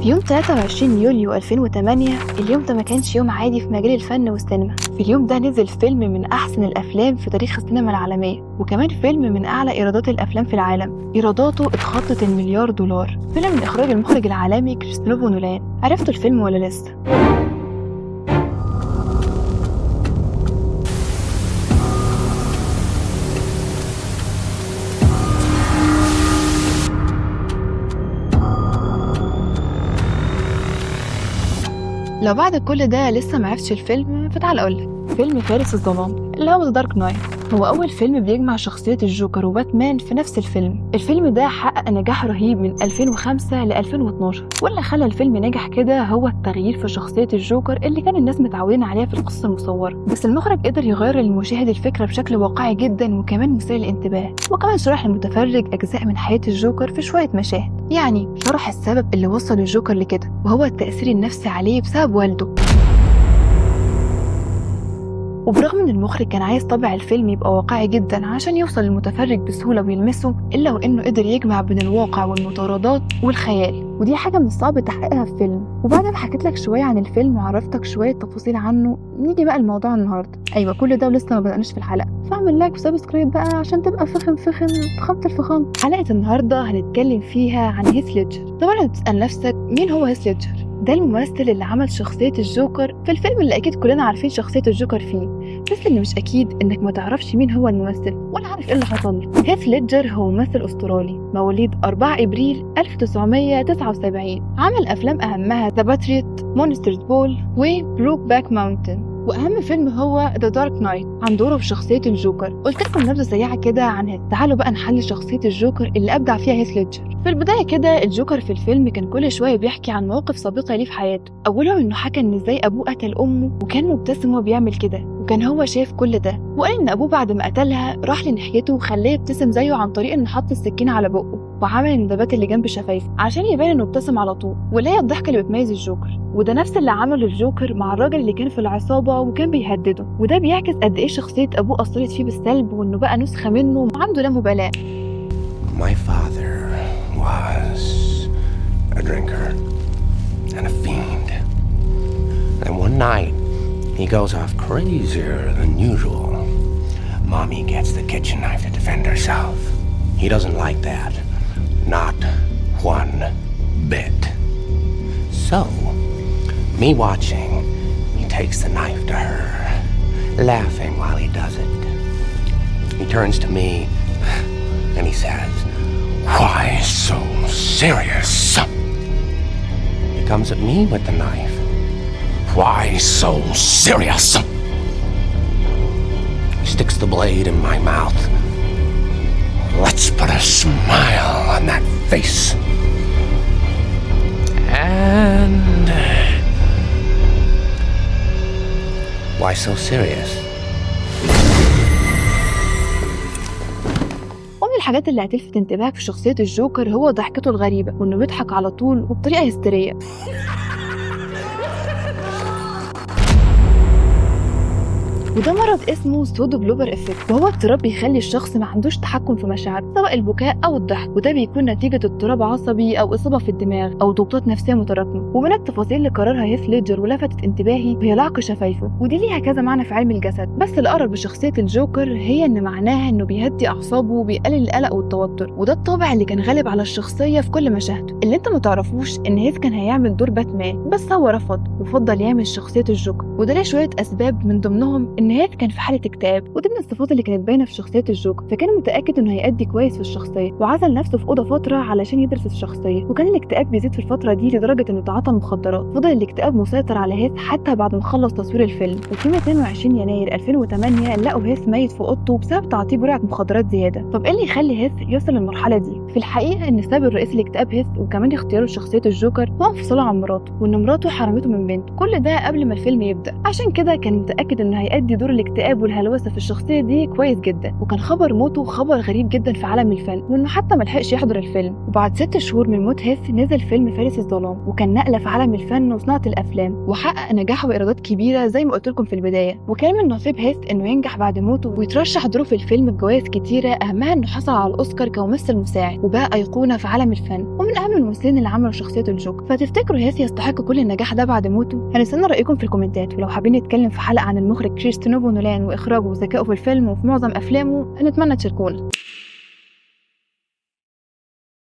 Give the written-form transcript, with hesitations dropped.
في يوم 23 يوليو 2008 اليوم ده ما كانش يوم عادي في مجال الفن والسينما. في اليوم ده نزل فيلم من أحسن الأفلام في تاريخ السينما العالمية، وكمان فيلم من أعلى إيرادات الأفلام في العالم. إيراداته اتخطت $1,000,000,000. فيلم من إخراج المخرج العالمي كريستوفر نولان. عرفتوا الفيلم ولا لسه؟ لو بعد كل ده لسه معرفتش الفيلم فتعال أقولك. فيلم فارس الظلام اللي هو The Dark Knight هو أول فيلم بيجمع شخصية الجوكر وباتمان في نفس الفيلم. الفيلم ده حقق نجاح رهيب من 2005 ل 2012، واللي خلى الفيلم نجح كده هو التغيير في شخصية الجوكر اللي كان الناس متعودين عليها في القصة المصورة. بس المخرج قدر يغير للمشاهد الفكرة بشكل واقعي جدا وكمان مثير للانتباه، وكمان شرح للمتفرج أجزاء من حياة الجوكر في شوية مشاهد. يعني شرح السبب اللي وصل الجوكر لكده، وهو التأثير النفسي عليه بسبب والده. وبرغم ان المخرج كان عايز طابع الفيلم يبقى واقعي جدا عشان يوصل للمتفرج بسهولة ويلمسه، الا وانه قدر يجمع بين الواقع والمطاردات والخيال، ودي حاجة من الصعب تحقيقها في فيلم. وبعد ما حكيت لك شوية عن الفيلم وعرفتك شوية تفاصيل عنه، نيجي بقى الموضوع النهاردة. ايوه كل ده ولسه ما بدأناش في الحلقة، فاعمل لايك وسبسكرايب بقى عشان تبقى فخم فخامة الفخام. حلقة النهاردة هنتكلم فيها عن هيث ليدجر. طبعا هتسأل نفسك مين هو هيث ليدجر؟ ده الممثل اللي عمل شخصية الجوكر في الفيلم اللي أكيد كلنا عارفين شخصية الجوكر فيه، بس اللي مش أكيد إنك ما تعرفش مين هو الممثل ولا عارف إيه اللي حصل له. هيث ليدجر هو ممثل أسترالي مواليد 4 إبريل 1979. عمل أفلام أهمها ذا باتريوت، مونسترز بول، وبروك باك ماونتن. واهم فيلم هو The Dark Knight عن دوره في شخصيه الجوكر. قلت لكم نبذه سريعه كده عن هيث، تعالوا بقى نحلل شخصيه الجوكر اللي ابدع فيها هيث ليدجر. في البدايه كده الجوكر في الفيلم كان كل شويه بيحكي عن مواقف سابقه ليه في حياته. اولهم انه حكى ان ازاي ابوه قتل امه وكان مبتسم وهو بيعمل كده، وكان هو شايف كل ده، وقال ان ابوه بعد ما قتلها راح لناحيته وخلاه يبتسم زيه عن طريق انه حط السكينه على بقه وعمل الندبات اللي جنب شفايفه عشان يبان انه ابتسم على طول، واللي هي الضحكه اللي بتميز الجوكر. وده نفس اللي عمله الجوكر مع الراجل اللي كان في العصابه وكان بيهدده، وده بيعكس قد ايه شخصيه ابوه اثرت فيه بالسلب وانه بقى نسخه منه وعنده لا مبالاه. My father was a drinker and a fiend. And one night he goes off crazier than usual. Mommy gets the kitchen knife to defend herself. He doesn't like that. Not one bit. So, me watching, he takes the knife to her, laughing while he does it. He turns to me and he says, "Why so serious?" He comes at me with the knife. "Why so serious?" He sticks the blade in my mouth. "Let's put a smile on that face." And why so serious? ومن الحاجات اللي هتلفت انتباهك في شخصية الجوكر هو ضحكته الغريبة، وانه بيضحك على طول وبطريقة هستيرية. وده مرض اسمه سودو جلوبر افكت، وهو اضطراب بيخلي الشخص ما عندوش تحكم في مشاعره سواء البكاء او الضحك، وده بيكون نتيجه اضطراب عصبي او اصابه في الدماغ او ضغوطات نفسيه متراكمه. ومن التفاصيل اللي قررها هيث ليدجر ولفتت انتباهي هي لعق شفايفه، ودي ليها كذا معنى في علم الجسد، بس الاقرب بشخصيه الجوكر هي ان معناها انه بيهدي اعصابه وبيقلل القلق والتوتر، وده الطابع اللي كان غالب على الشخصيه في كل مشاهده. اللي انت ما تعرفوش ان هيث كان هيعمل دور باتمان، بس هو رفض وفضل يعمل شخصيه الجوكر، وده ليه شويه اسباب من ضمنهم ان هيث كان في حاله اكتئاب، ودي من الصفات اللي كانت باينه في شخصيه الجوكر، فكان متاكد انه هيأدي كويس في الشخصيه، وعزل نفسه في اوضه فتره علشان يدرس الشخصيه. وكان الاكتئاب بيزيد في الفتره دي لدرجه انه تعاطى مخدرات. فضل الاكتئاب مسيطر على هيث حتى بعد ما خلص تصوير الفيلم، وفي 22 يناير 2008 لقوا هيث ميت في اوضته بسبب تعاطيه جرعه مخدرات زياده. طب ايه اللي يخلي هيث يوصل للمرحله دي؟ في الحقيقه ان السبب الرئيسي لاكتئاب هيث وكمان اختياره لشخصيه الجوكر هو انفصاله عن مراته، وان مراته حرمته من بنته، كل ده قبل ما الفيلم يبدا. عشان كده كان متاكد انه هيأدي دور الاكتئاب والهلوسه في الشخصيه دي كويس جدا. وكان خبر موته خبر غريب جدا في عالم الفن، وانه حتى ملحقش يحضر الفيلم. وبعد 6 شهور من موت هيث نزل فيلم فارس الظلام، وكان نقله في عالم الفن وصناعه الافلام، وحقق نجاح وايرادات كبيره زي ما قلت لكم في البدايه. وكان من نصيب هيث انه ينجح بعد موته ويترشح دوره في الفيلم بجوائز كتيره، اهمها انه حصل على الاوسكار كممثل مساعد. وبقى أيقونة في عالم الفن ومن أهم الممثلين اللي عملوا شخصية الجوكر. فتفتكروا هيث يستحق كل النجاح ده بعد موته؟ هنستنى رأيكم في الكومنتات، ولو حابين نتكلم في حلقة عن المخرج كريستوفر نولان وإخراجه وذكائه في الفيلم وفي معظم أفلامه هنتمنى تشاركونا.